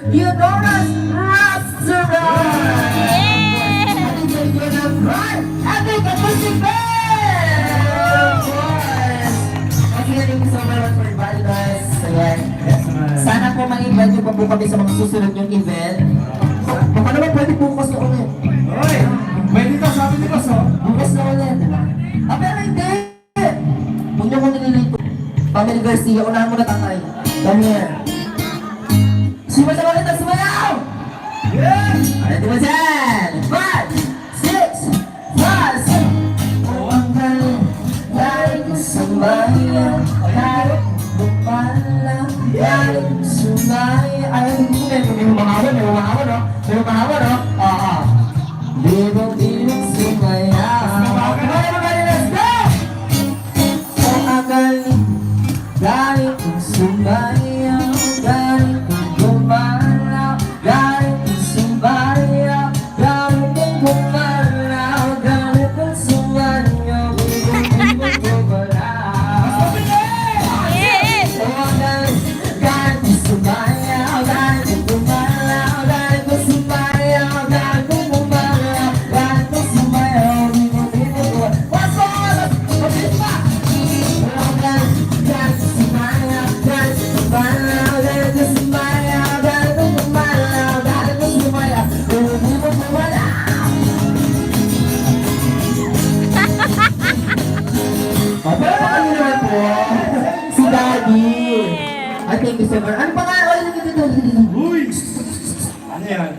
Eudora's Restaurant! Yeah! At ibigyan ng pride, Epic Festival! Kasi thank you so much for inviting us. Ayan. Sana po ma-invite niyo pa po kami sa mga susunod yung event. Baka naman pwede bukas na ulit. Hoy! Pwede ka, sabi ni Boss, oh. Bukas na ulit, diba? Pero hindi! Huwag niyo ko nililito. Pamela Garcia, unahan mo na tatay. Come here. Sumasawa kita, sumayaw! Yeah! Ready mo dyan? 5, 6, 5, oh, ang galing. Galing ko sa bayan. Galing ko pala. Galing ko sa bayan. Ay, may umahawan, no? May umahawan, no? Oo. Bibong-bibong sumayaw. Everybody, let's go! Oh, ang galing. Galing ko sa bayan. Galing ko gumalaw. Galing ko sa bayan. Galing ko gumalaw. Galing ko sa bayan. Bibong-bibong gumalaw. Yes! Oh, ang galing. Galing ko sa bayan. Galing ko gumalaw. Galing ko sa bayan. Galing ko gumalaw. Galing ko sa bayan. Bibong-bibong gumalaw. What's up? Mabilis pa! Oh, ang galing. Galing ko sa bayan. Galing ko sa bayan. Galing ko sa bayan. Galing ko gumalaw. Galing ko sa bayan. Bibong-bibong gumalaw. Pakali naman po, si Daddy. Ay, thank you so much. Ano pa nga? Ay, dito. Uy! Ano yan?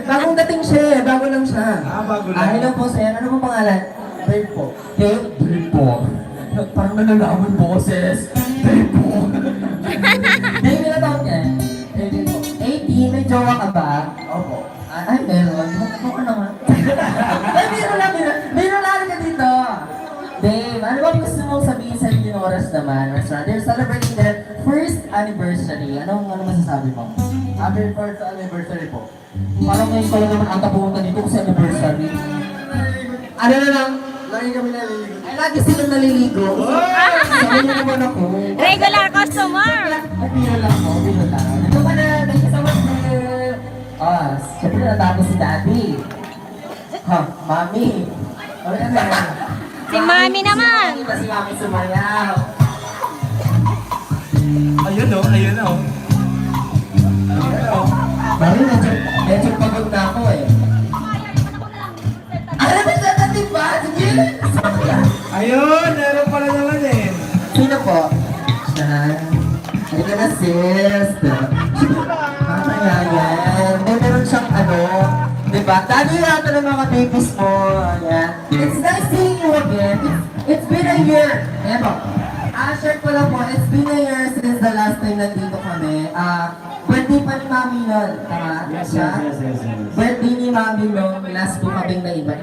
Bagong dating siya eh. Bago lang siya. Bago lang. Hello po, sir. Ano po pangalan? Dave po. Dave po. Parang nalalaman boses. Dave po. Dave, ilan taon ka? Dave po. 18, may jowa ka ba? Opo. Ay, meron. Ako naman. Ay, meron lang ka dito. Dave, ano ba gusto mong sabihin sa Eudora's naman? They're celebrating their first anniversary. Ano masasabi mo? Happy first anniversary po. Parang ngayon ko lang naman ata pumunta dito kasi anniversary. Ano na lang? Lagi kami naliligo. Ay, lagi silang naliligo. Sabi niyo naman ako. Regular customer! Ay, biro lang ako, biro lang. Ito ka na, thank you so much, dear. Siyempre natapos si Daddy. Ha, Mami. Ano? Si Mami naman! Si Mami sumayaw. Ayun o, ayun o. Mami, medyo pagod na ako eh. Ano ba sa dati ba? Sige! Ayun, meron pala naman eh. Sino po? Siya. Halika na sis. Kaya yan. Meron siyang ano. Diba? Dati natin ang mga babies mo. Ayan. It's nice seeing you again. It's been a year. Ayan po. Share ko lang po. It's been a year since the last time nandito kami. Birthday pa ni Mami nun. Tama? Yes. Birthday ni Mami nun. Last ko kaming naiba.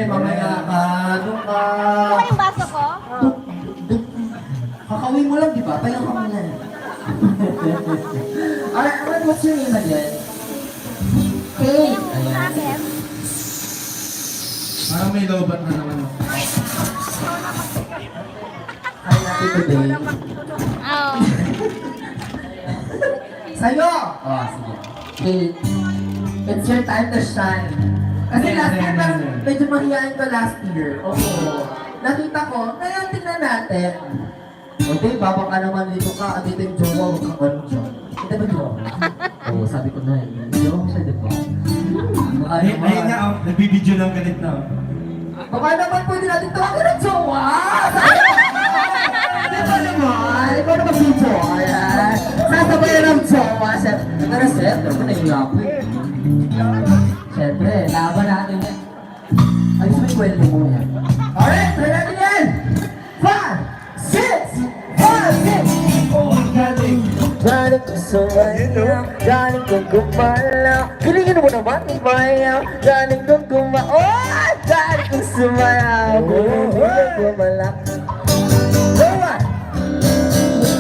Mamaya ka. Doon ka. Ano yung baso ko? Kakawin mo lang, di ba? Palang ka muna. Alright, what's your name again? Kate. Ayan. Parang may lobat na naman o. Hi, happy today. Oh. Sa'yo! Oh, sige. Kate, it's your time to shine. Kasi last year, medyo mahihain ko last year. Oo. Nakita ko, ngayon tingnan natin. Okay, baba ka naman dito ka. Dito yung jowa, huwag kang ano dyan. Ito ba jowa? Oo, sabi ko na eh. Jowa ko siya, di ba? Ayun nga o, nagbibideo ng galit na o. Baka naman pwede natin tawagin ng jowa! Di ba naman? Ikaw naman si jowa. Ayan. Sasabayan ng jowa. Pero siyempre, ako nahiya ko eh. Siyempre, laban natin yan. Ayos mo yung kwento mo yan. Alright, try natin yan! 5, 6, 5, 6! Oh, ang galing. Galing ko sa bayan, galing ko gumalaw. Kilingin mo naman, bayan. Galing ko gumalaw. Oh! Galing ko sumayaw. Galing ko gumalaw. Gawa!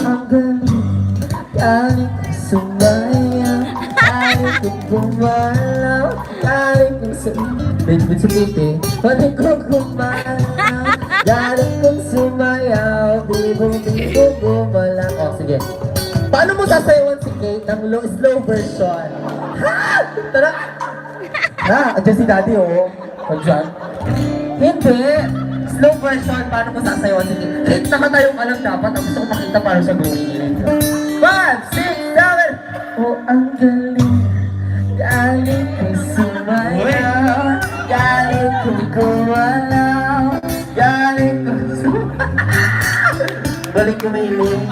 Ang galing. Galing ko sumayaw. Galing ko gumalaw. Galing ko sumayaw. Wait, sumiti. Galing ko gumalaw. Galing ko sumayaw. Bibong-bibong gumalaw. Oh, sige. Paano mo sasayawan si Kate ng slow version? Tara! Andiyan si daddy, oh. Andiyan. Hindi! Slow version, paano ko sasayawan si Kate? Kate naman tayong alam dapat. Ang gusto ko makita paano siya gawin. 5, 6, 7! Oh, ang galing. Galing ko sumayaw. Galing ko kumalaw. Galing ko galing kumiling.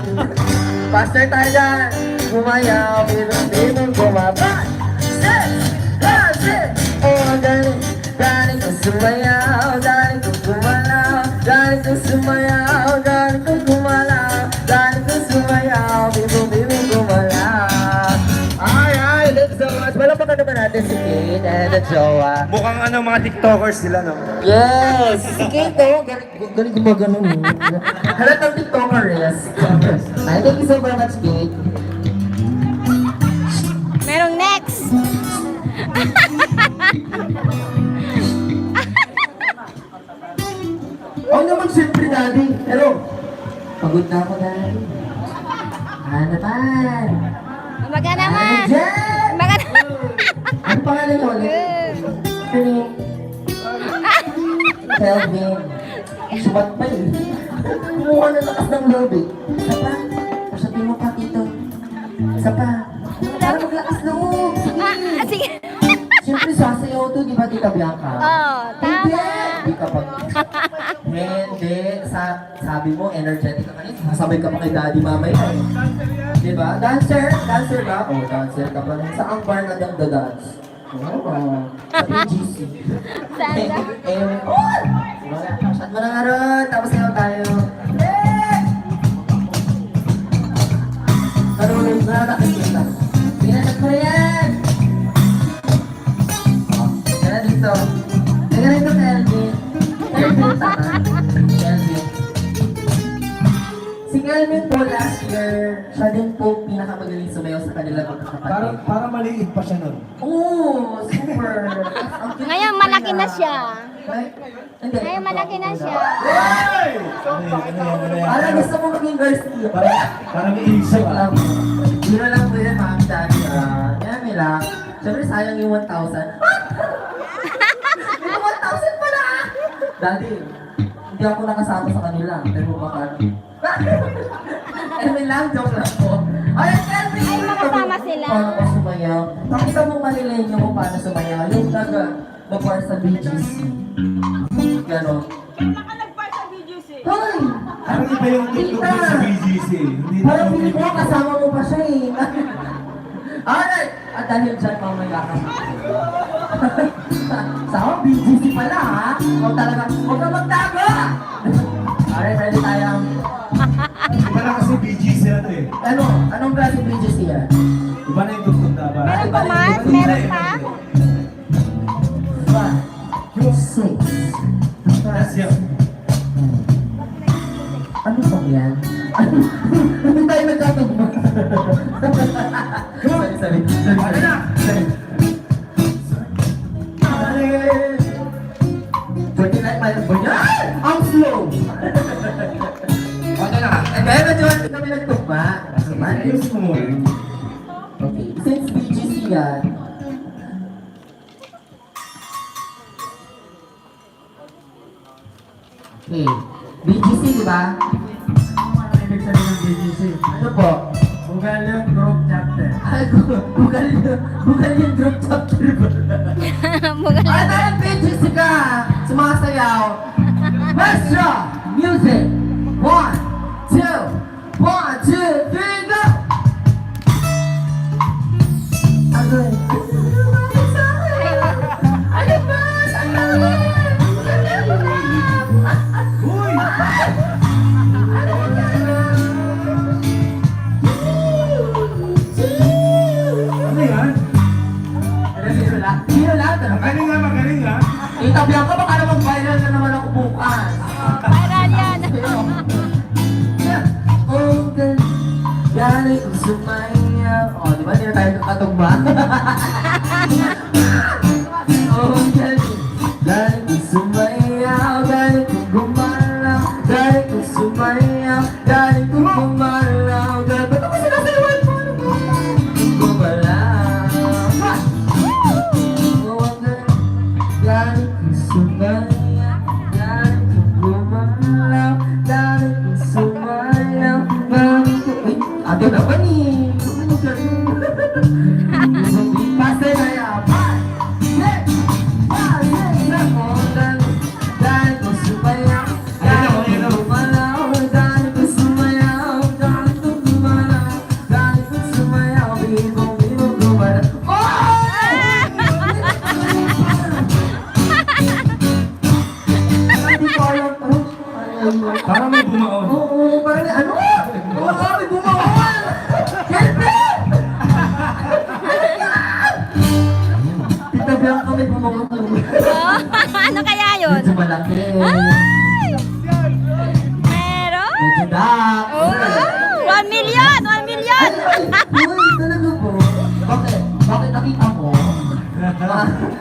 Faster tayo dyan. Gumayaw. Bibang gumaba. 6, 7, 6. Oh, ang galing. Galing ko sumayaw. Galing ko kumalaw. Galing ko sumayaw. Galing ko kumalaw. Galing ko sumayaw. Bibang gumalaw. Alright, let's go. Wala pa ka naman natin si Kate and the jowa. Mukhang mga tiktokers sila, no? Yes! Si Kate, oh, galing gumagano. Halatang TikToker, yes. Ay, thank you so very much, Kate. Merong next. Oo naman, siyempre, daddy. Pero, pagod na ako, daddy. Ano naman? Umaga naman. Jen! Umaga naman. Ano pangalan niyo ulit? Ano? Kelvin. Sumat pa eh. Kumuha na lakas ng loob eh. Isa pa. Pasabihin mo pa, tito. Isa pa. Para maglakas loob. Sige. Siyempre sasayaw to, di ba, Tita Bianca? Oh, tama. Hindi kapag... Hindi. Sabi mo, energetic ka kanina. Sasabay ka pa kay daddy mamaya eh. Di ba? Dancer? Dancer ba? Oh, dancer ka pa rin. Sa ang bar na the dance. Oh, sa PGC. Saan? Oh! Shot mo na nga ron. Tapos sayaw tayo. Eh! Karunod na nakikita. Pinasat mo yan! Tara dito. Teka rito, Kelvin. Kelvin, tama. Kelvin. Si Kelvin po last year, siya din po pinakamagaling sumayaw sa kanila magkakapatid. Para maliit pa siya nun. Oo, super. Ngayon, malaki na siya. Hindi. Ngayon, malaki na siya. Hey! Ano yan? Parang gusto mo maging Garcia. Parang iisa Check ba? lang. Zero lang po yun, ma'am, daddy. Yan, lang. Siyempre, sayang yung 1,000. Yung 1,000 pala! Daddy, hindi ako nakasama sa kanila. Pero baka... Anyway lang, joke lang po. Ay, Kelvin! Ay, makasama sila. Paano ko sumayaw? Pakita mo Manileño kung paano sumayaw. Yung nag-bar sa BGC. Ganon. Hoy! Parang iba yung TikTok Tita! sa BGC. Hindi na Parang yung pili ko, kasama mo pa siya eh. Alright! At dahil dyan, mamaya ka Sama, BGC pala ha? O talaga, huwag ka magtago! Alright, ready tayo. Iba na kasi BGC ano eh. Ano? Anong klase BGC yan? Iba na yung tugtog dapat. Meron pa, Mars? Meron pa? 5, 6, That's yun. ano pa yan? Hindi tayo nagkatugma. Sorry. Ano na? Sorry. 29 miles ba yan? Ang slow! Ano na? And then, medyo hindi kami nagtugma. Ayos mo mo. Okay, since BGC yan, okay, BGC di ba? Ano ibig sabihin ng BGC? Ano po? Bugalion Group Chapter. Ay, bugal yung group chapter ko. Mugal. Ay, dahil BGC ka! Sumasayaw! Maestro! Music! 1, 2, 1, 2, 3, go! Agoy! Ano ba? Uy! Ano yan? Sino lang? Magaling nga, magaling nga. Itabihan ko, baka naman viral na naman ako bukas. Viral yan. Oh, galing kong sumayaw. Oh, di ba? Hindi na tayo kakatugma. Oh, galing kong sumayaw. Galing kong gumalaw. Galing kong sumayaw. Galing kong gumalaw. Ba't ako sinasayawan mo? Gumalaw. bilang kami pumukutong. Oh, ano kaya yun? Medyo malaki. Ay! Meron? Medyo dark. Oh, 1 million! 1 million! Uy, talaga po. Bakit? Bakit nakita mo?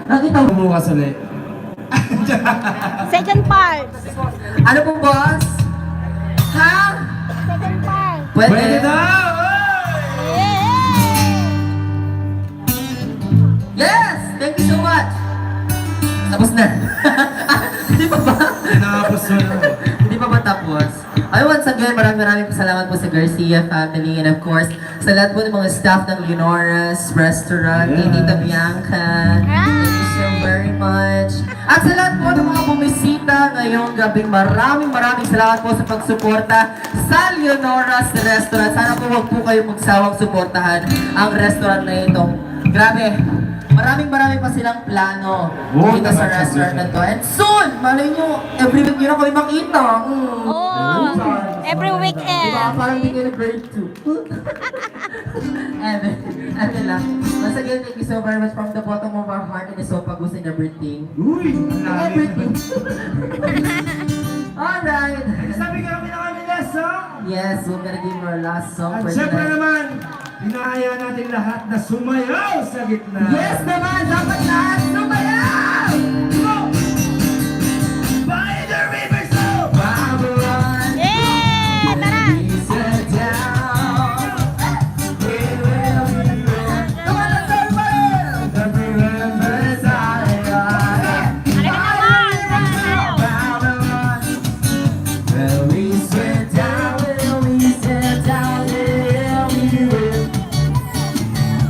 Nakita mo? Bumukas ulit. Second part. Ano po, boss? Ha? Second part. Pwede daw! Yeah! Yes! Thank you so much! Tapos na. Hindi pa ba? Tinapos mo na. Hindi pa ba tapos? Ay, once again, maraming salamat po sa Garcia family and of course, sa lahat po ng mga staff ng Leonora's Restaurant, kay Yes. Tita Bianca. Thank you so very much. At sa lahat po ng mga bumisita ngayong gabi, maraming salamat po sa pagsuporta sa Leonora's Restaurant. Sana po huwag po kayong magsawang suportahan ang restaurant na ito. Grabe, maraming pa silang plano Oo, dito sa naman, restaurant na siyempre. to. And soon, malay nyo, every week nyo na kami makita. Oh, every Diba? weekend. Parang hindi kayo grade 2. Ano lang. Once again, thank you so very much from the bottom of our heart and the so pag-us and everything. Uy! Ang lalim. Everything. Alright. Sabi ka kami na kami lesson! Yes, we're gonna give our last song At for syempre tonight. naman, inaaya natin lahat na sumayaw sa gitna. Yes naman, dapat lahat sumayaw! Go! By the river so Babylon, Yeah! Tara! we sit down. We will be with. Come on, let's go, everybody! The river side. Ano ka naman? Saan tayo? Babylon, where we sit down, where we sit down, where we will.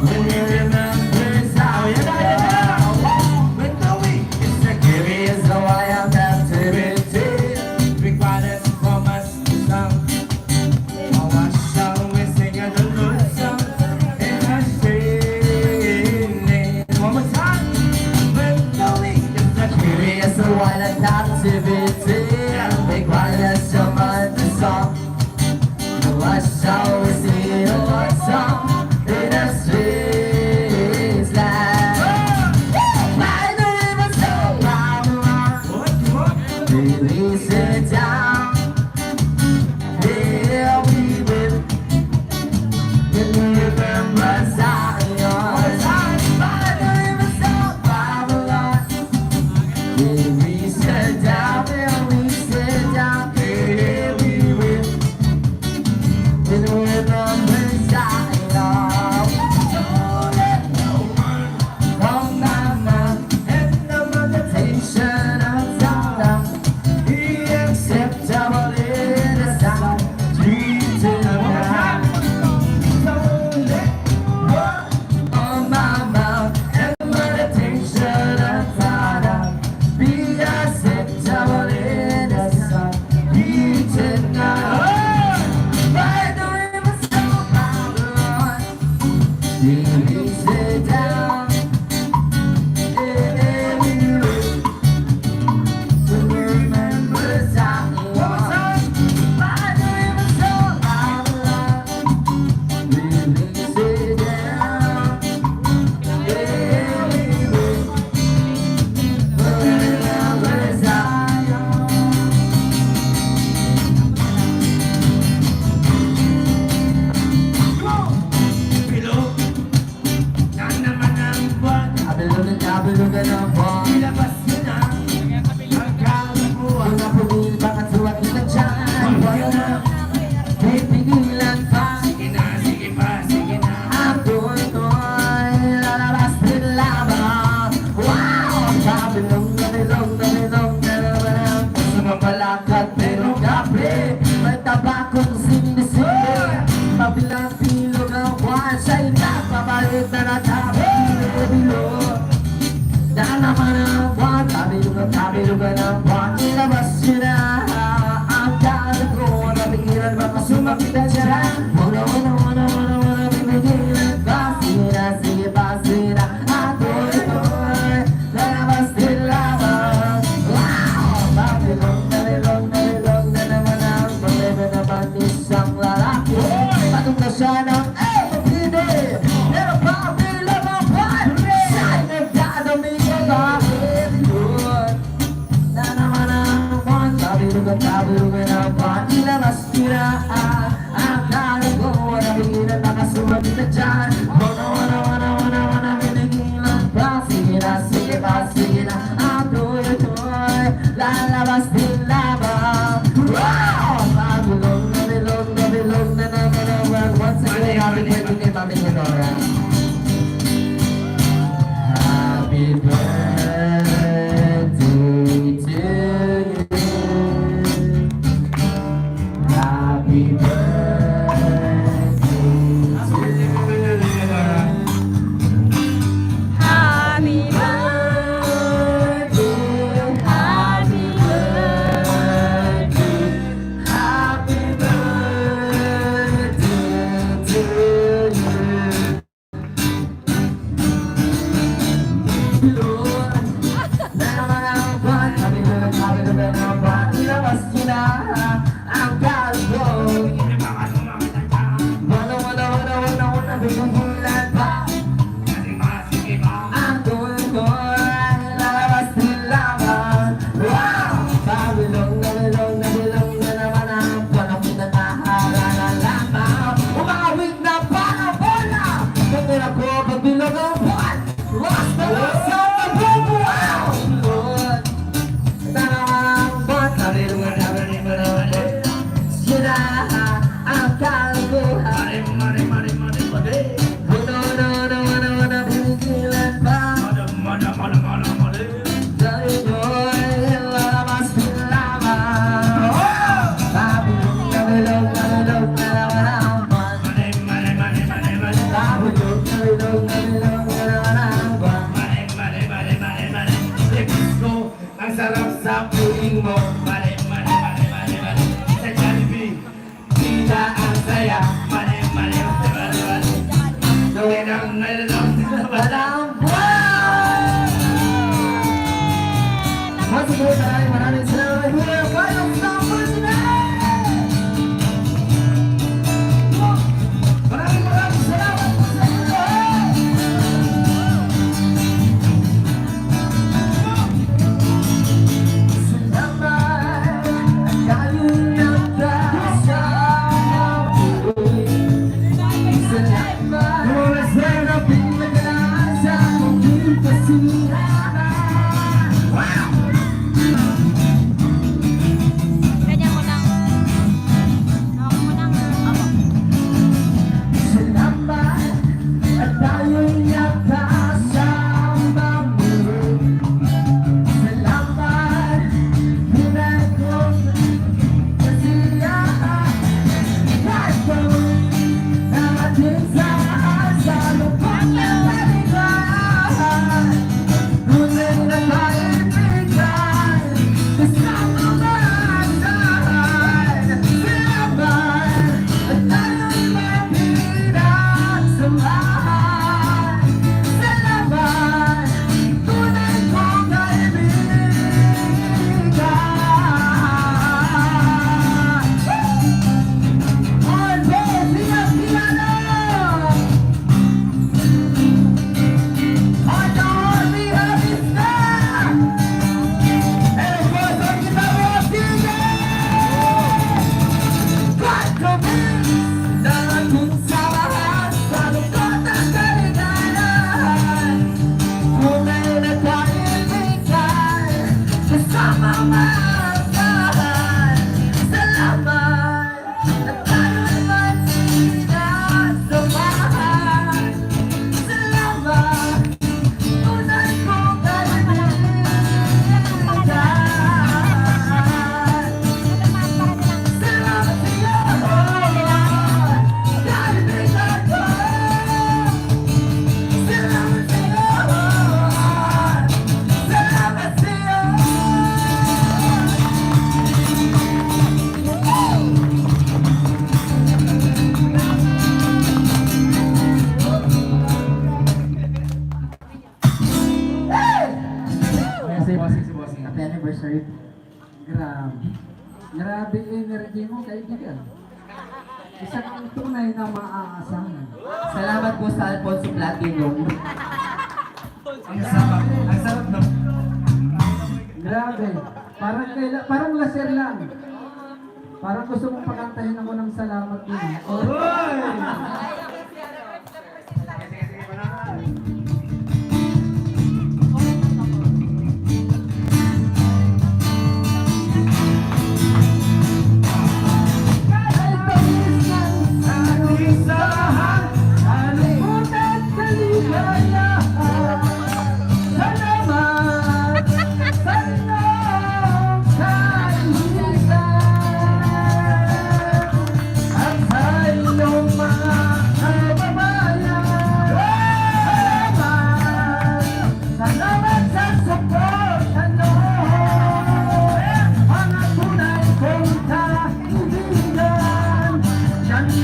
When we remember how you know. When the week is Curious how I am captivity. required from us to song. Our song we sing a good song in our singing. One more time. When the week is Curious how I am captivity. Make my last some other song. I shall see your song in the streets like by the river so Babylon. We sit down, here we will. When we remember Zion, by the river so Babylon. We sit down, here we sit down, here we will. When we remember Zion, don't let no one from my mind and the meditation of Zion be acceptable in the sight. Treated right. Don't let one on my mouth and the meditation of Zion be acceptable in the sight. Treated right. By the rivers of Babylon, we sit down in every room to remember Zion. By the rivers of Babylon, we sit down in every room to remember Zion. Bilog. Yan naman ang buwan. Abulugan ang buwan. Ilabas mo na ang kalabuan. Ang napumil, bakit suwag kita dyan? Wala na, may pigilan pa. Sige na, sige pa, sige na. Ang tuloy, lalabas din lamang. Wow! Sabi nung nalilong, sumamalakad pero gabi. May tabakong sindi-sindi. Mabilang pilog ang buwan. Siya'y nagpapalik na natabi. Bilog. Dahil naman ang buwan, tabilugan ang buwan. Ilabas yun na ang daan ko. Napigilan ba kasumapit na dyan? Wala, pipigilan ba? Sige ba, sige na. Ang tuloy, lalabas din lamang. Wow! Babilong, nalilong na naman ang problema naman isang lalaki. Patong na siya ng ABD. Pero pabilang ang buwan. Siya'y nagdadami. anniversary. Grabe. Grabe energy mo, kaibigan. Isang tunay na maaasahan. Salamat po sa Alfonso Platinum. Ang sarap na. Grabe. Parang laser lang. Parang gusto mong pakantahin ako ng salamat din.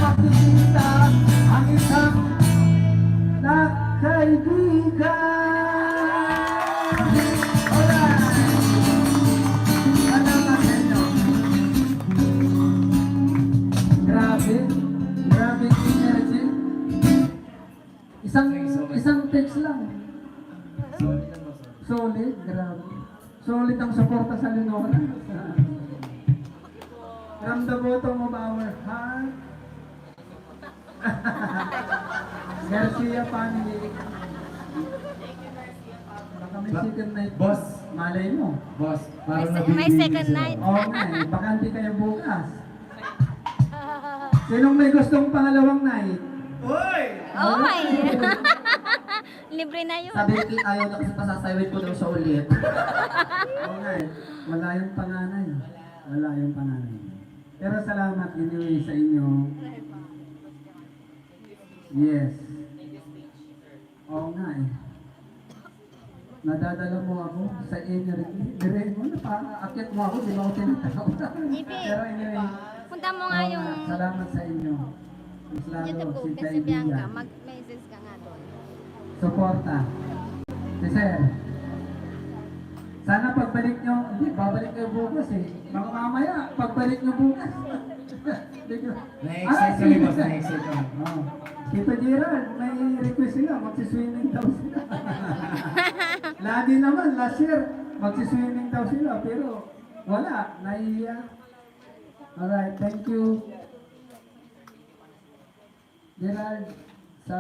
Makikita ang isang kaibigan. Alright. Salamat sa inyo. Grabe. Grabe energy. Isang text lang. Solid. Grabe. Solid ang suporta sa Lenora. From the bottom of our heart. Garcia family. Baka may second night. Boss. Malay mo. Boss, May, parang may second night. Oo nga eh. Baka hindi kayo bukas. Sinong may gustong pangalawang night? Uy! Oy! Libre na yun. Sabi ni Kate, ayaw na kasi pasasawit ko daw siya ulit. Oo nga eh. Wala yung panganay. Wala yung panganay. Pero salamat anyway sa inyo. Yes. Oo nga eh. Nadadala mo ako sa energy. Dire mo, napaka-akit mo ako, di ba ako tinatawag? JP. Pero anyway, Punta mo nga oo yung nga, salamat sa inyo. Mas lalo YouTube ko si kasi Bianca. kaibigan. Mag-message ka nga doon. Suporta. Si Sir. Sana pagbalik nyo, hindi, babalik kayo bukas eh. Baka mamaya, pagbalik nyo bukas. Na-excite kami, boss. Na-excite kami. Oh. Tito Gerald, may request sila, magsiswimming daw sila. Lagi naman, last year, magsiswimming daw sila, pero wala, nahihiya. Alright, thank you. Gerald, sa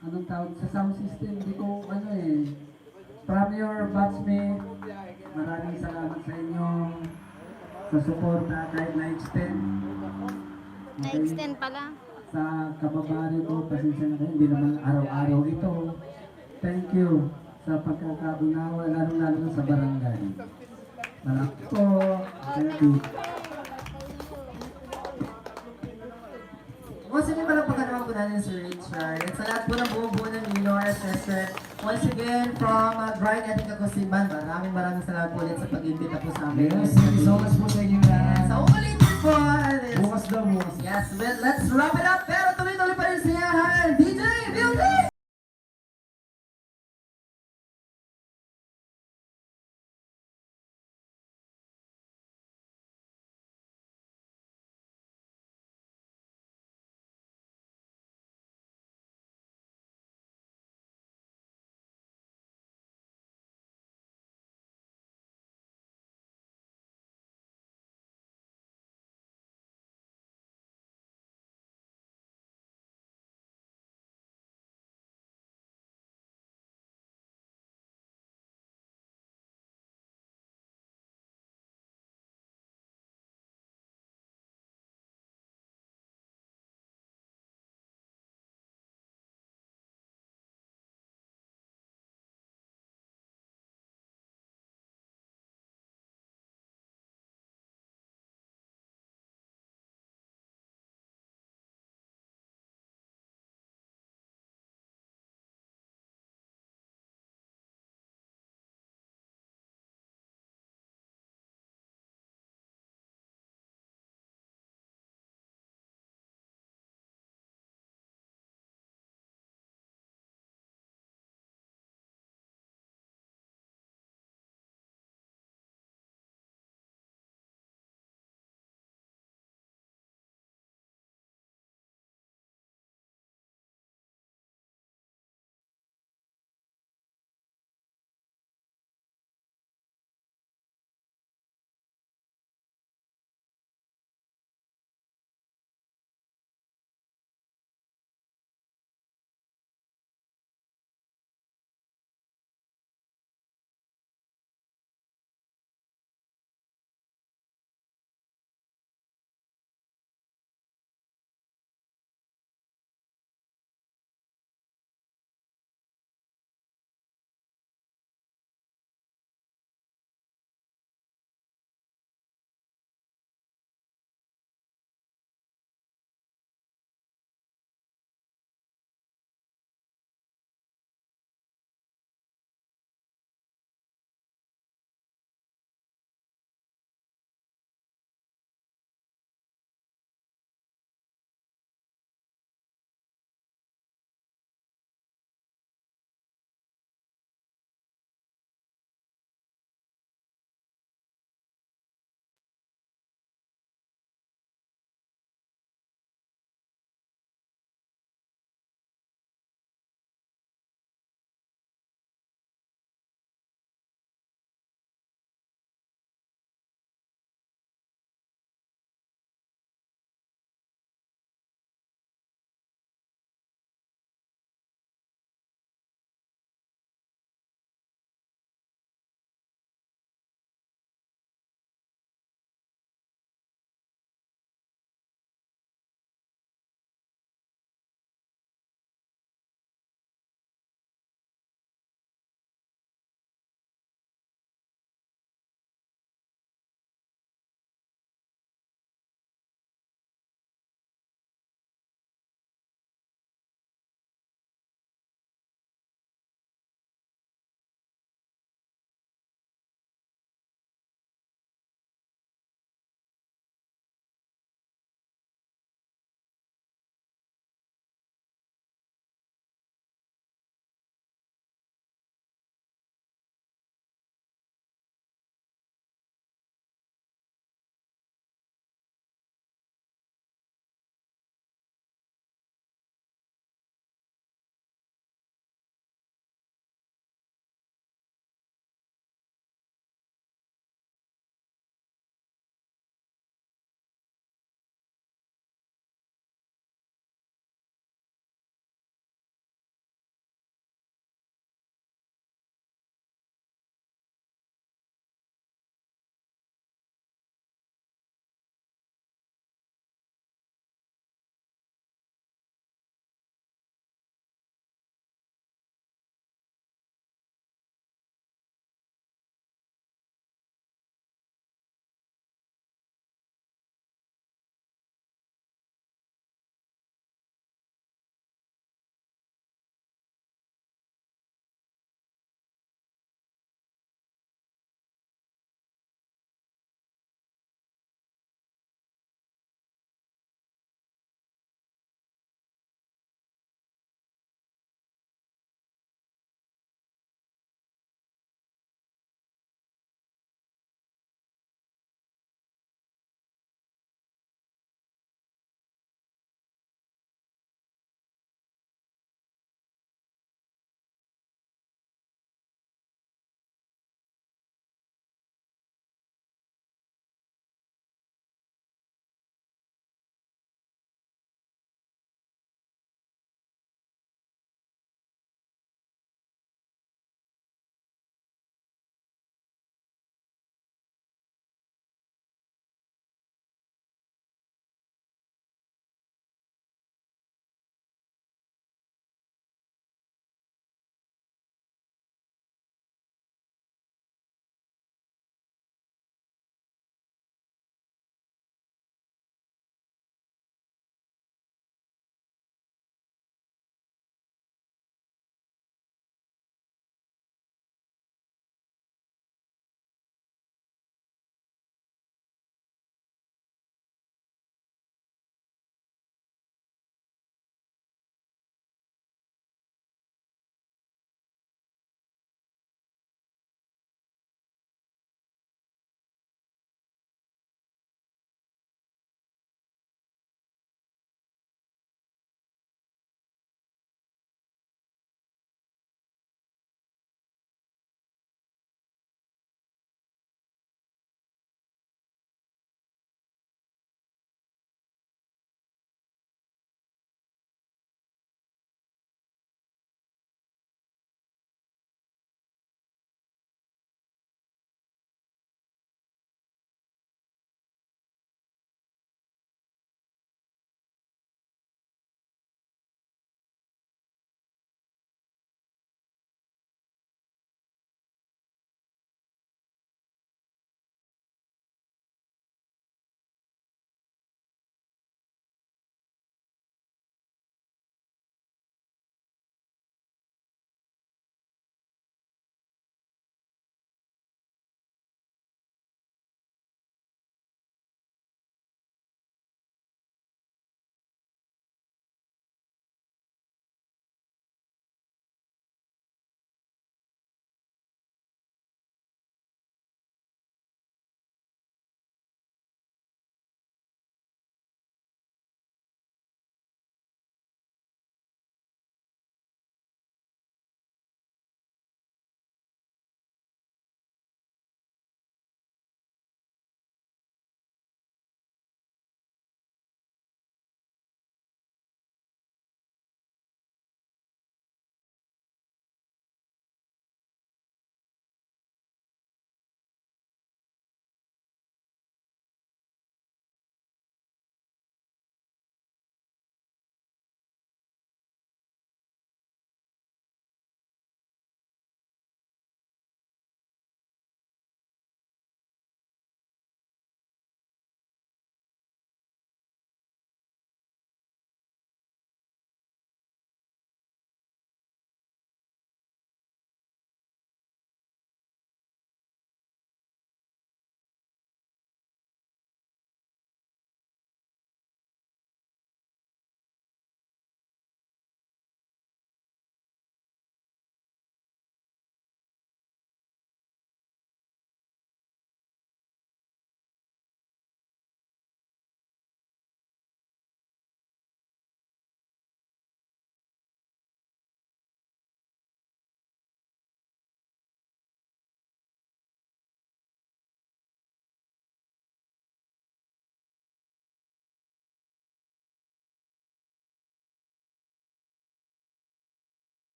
anong tawag sa sound system, hindi ko ano eh. From your batchmate, maraming salamat sa inyo sa suporta kahit na-extend. Na-extend pala. Sa kababayan ko, pasensya na kayo, hindi naman araw-araw ito. Thank you sa pagkakaunawa, lalo-lalo na sa barangay. Malak po. Thank you. Once again, palagpagan po natin si Richard. At sa lahat po ng buo-buo ng Lenora Session, once again, from Bright Etika Kusiman, maraming salamat po ulit sa pag-imbita po sa amin. Yes, thank you so much po sa inyo lahat. Sa ulitin po, Bukas daw, bukas. yes, well, let's wrap it up. Pero tuloy-tuloy pa rin siyahan. DJ, music!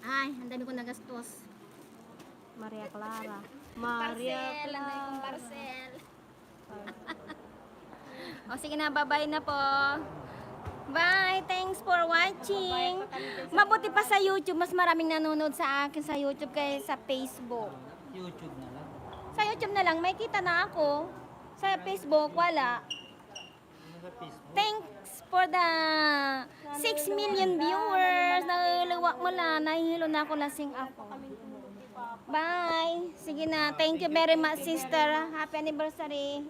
Ay, ang dami ko nagastos. Maria Clara. Maria Parcel, ang dami kong Clara. parcel. O sige na, bye-bye na po. Bye, thanks for watching. Mabuti pa sa YouTube, mas maraming nanonood sa akin sa YouTube kaysa sa Facebook. YouTube na lang. Sa YouTube na lang, may kita na ako. Sa Facebook, wala. Thanks for the 6 million viewers. Naluluwak mo lang, nahihilo na ako, lasing ako. Bye. Sige na. Thank you very much, sister. Happy anniversary.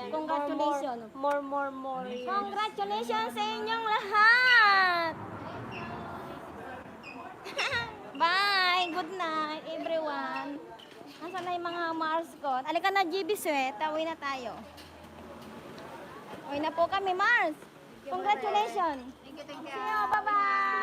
Congratulations. More. Congratulations sa inyong lahat. Bye. Good night, everyone. Nasaan na yung mga Mars ko? Alika na, GB Sweat. Uwi na tayo. Uwi na po kami, Mars. Congratulations. Thank you. See you. Bye-bye.